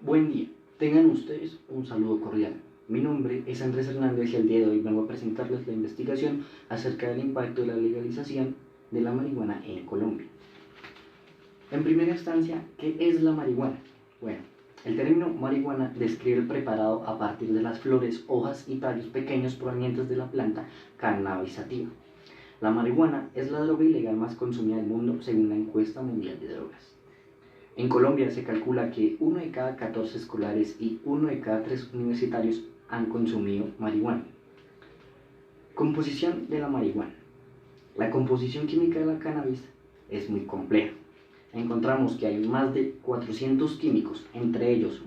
Buen día, tengan ustedes un saludo cordial. Mi nombre es Andrés Hernández y el día de hoy vengo a presentarles la investigación acerca del impacto de la legalización de la marihuana en Colombia. En primera instancia, ¿qué es la marihuana? Bueno, el término marihuana describe el preparado a partir de las flores, hojas y tallos pequeños provenientes de la planta cannabis sativa. La marihuana es la droga ilegal más consumida del mundo según la encuesta mundial de drogas. En Colombia se calcula que 1 de cada 14 escolares y 1 de cada 3 universitarios han consumido marihuana. Composición de la marihuana. La composición química de la cannabis es muy compleja. Encontramos que hay más de 400 químicos, entre ellos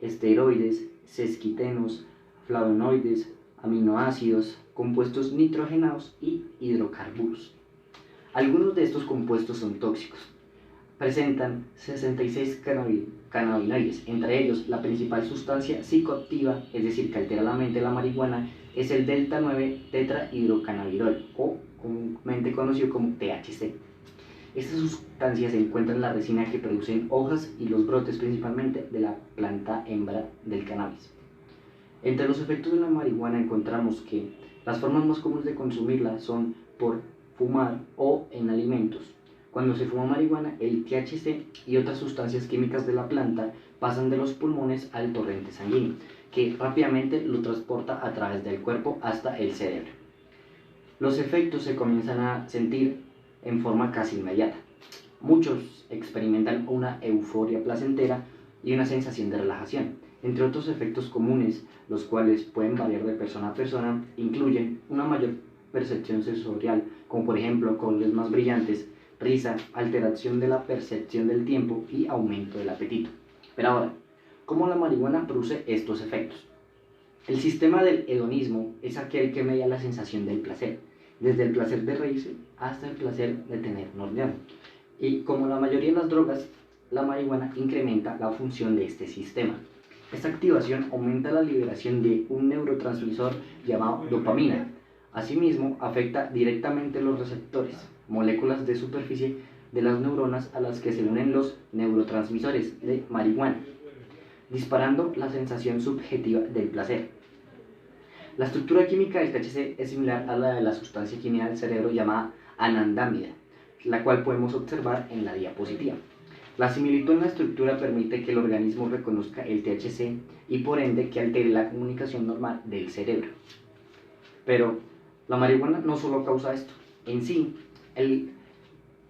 esteroides, sesquitenos, flavonoides, aminoácidos, compuestos nitrogenados y hidrocarburos. Algunos de estos compuestos son tóxicos. Presentan 66 cannabinoides, entre ellos la principal sustancia psicoactiva, es decir, que altera la mente de la marihuana, es el delta 9 tetrahidrocannabinol, o comúnmente conocido como THC. Esta sustancia se encuentra en la resina que producen hojas y los brotes principalmente de la planta hembra del cannabis. Entre los efectos de la marihuana encontramos que las formas más comunes de consumirla son por fumar o en alimentos. Cuando se fuma marihuana, el THC y otras sustancias químicas de la planta pasan de los pulmones al torrente sanguíneo, que rápidamente lo transporta a través del cuerpo hasta el cerebro. Los efectos se comienzan a sentir en forma casi inmediata. Muchos experimentan una euforia placentera y una sensación de relajación. Entre otros efectos comunes, los cuales pueden variar de persona a persona, incluyen una mayor percepción sensorial, como por ejemplo colores más brillantes, risa, alteración de la percepción del tiempo y aumento del apetito. Pero ahora, ¿cómo la marihuana produce estos efectos? El sistema del hedonismo es aquel que media la sensación del placer, desde el placer de reírse hasta el placer de tener un orgasmo. Y como la mayoría de las drogas, la marihuana incrementa la función de este sistema. Esta activación aumenta la liberación de un neurotransmisor llamado dopamina. Asimismo, afecta directamente los receptores, moléculas de superficie de las neuronas a las que se unen los neurotransmisores de marihuana, disparando la sensación subjetiva del placer. La estructura química del THC es similar a la de la sustancia química del cerebro llamada anandamida, la cual podemos observar en la diapositiva. La similitud en la estructura permite que el organismo reconozca el THC y por ende que altere la comunicación normal del cerebro. Pero la marihuana no solo causa esto. En sí, el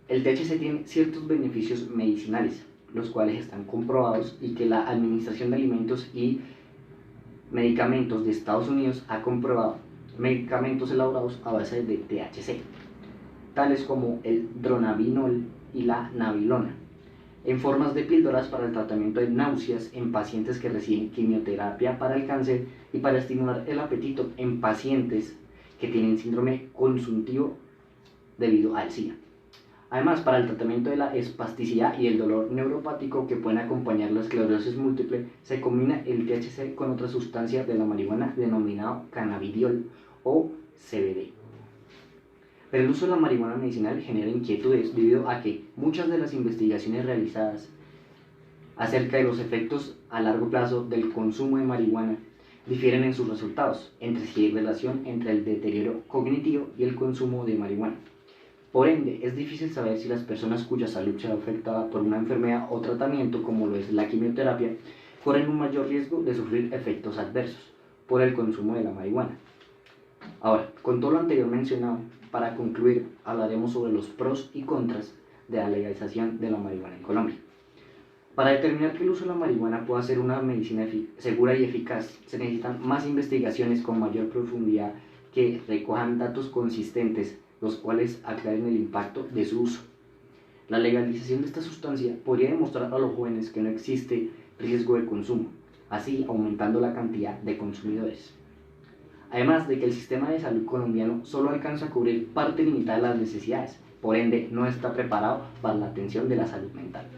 THC tiene ciertos beneficios medicinales, los cuales están comprobados y que la Administración de Alimentos y Medicamentos de Estados Unidos ha comprobado medicamentos elaborados a base de THC, tales como el dronabinol y la nabilona, en formas de píldoras para el tratamiento de náuseas en pacientes que reciben quimioterapia para el cáncer y para estimular el apetito en pacientes que tienen síndrome consuntivo debido al SIDA. Además, para el tratamiento de la espasticidad y el dolor neuropático que pueden acompañar la esclerosis múltiple, se combina el THC con otra sustancia de la marihuana denominado cannabidiol o CBD. Pero el uso de la marihuana medicinal genera inquietudes debido a que muchas de las investigaciones realizadas acerca de los efectos a largo plazo del consumo de marihuana difieren en sus resultados, entre si hay relación entre el deterioro cognitivo y el consumo de marihuana. Por ende, es difícil saber si las personas cuya salud se ve afectada por una enfermedad o tratamiento como lo es la quimioterapia corren un mayor riesgo de sufrir efectos adversos por el consumo de la marihuana. Ahora, con todo lo anterior mencionado, para concluir, hablaremos sobre los pros y contras de la legalización de la marihuana en Colombia. Para determinar que el uso de la marihuana pueda ser una medicina segura y eficaz, se necesitan más investigaciones con mayor profundidad que recojan datos consistentes, los cuales aclaren el impacto de su uso. La legalización de esta sustancia podría demostrar a los jóvenes que no existe riesgo de consumo, así aumentando la cantidad de consumidores. Además de que el sistema de salud colombiano solo alcanza a cubrir parte limitada de las necesidades, por ende no está preparado para la atención de la salud mental.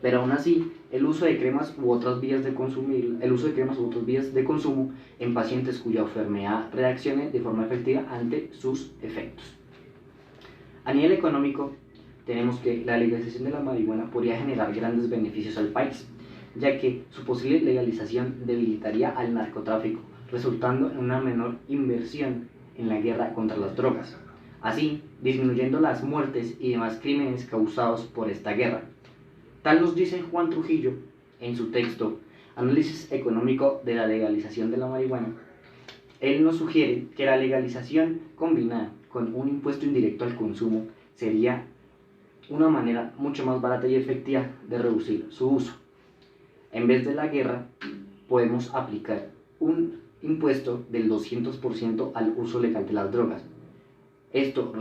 Pero aún así, el uso de cremas u otras vías de consumo en pacientes cuya enfermedad reaccione de forma efectiva ante sus efectos. A nivel económico, tenemos que la legalización de la marihuana podría generar grandes beneficios al país, ya que su posible legalización debilitaría al narcotráfico, resultando en una menor inversión en la guerra contra las drogas, así disminuyendo las muertes y demás crímenes causados por esta guerra. Tal nos dice Juan Trujillo en su texto Análisis económico de la legalización de la marihuana. Él nos sugiere que la legalización combinada con un impuesto indirecto al consumo sería una manera mucho más barata y efectiva de reducir su uso. En vez de la guerra, podemos aplicar un impuesto del 200% al uso legal de las drogas. Esto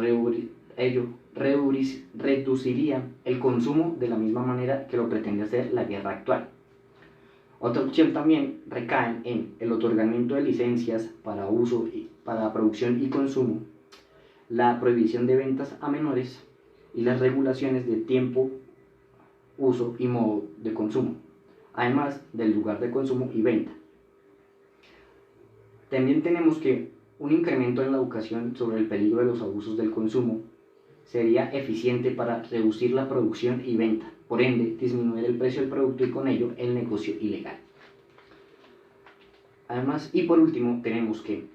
reduciría el consumo de la misma manera que lo pretende hacer la guerra actual. Otra opción también recae en el otorgamiento de licencias para uso, para producción y consumo, la prohibición de ventas a menores y las regulaciones de tiempo, uso y modo de consumo, además del lugar de consumo y venta. También tenemos que un incremento en la educación sobre el peligro de los abusos del consumo sería eficiente para reducir la producción y venta, por ende disminuir el precio del producto y con ello el negocio ilegal. Además, y por último, tenemos que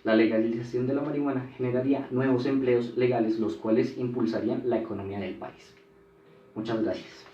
la legalización de la marihuana generaría nuevos empleos legales, los cuales impulsarían la economía del país. Muchas gracias.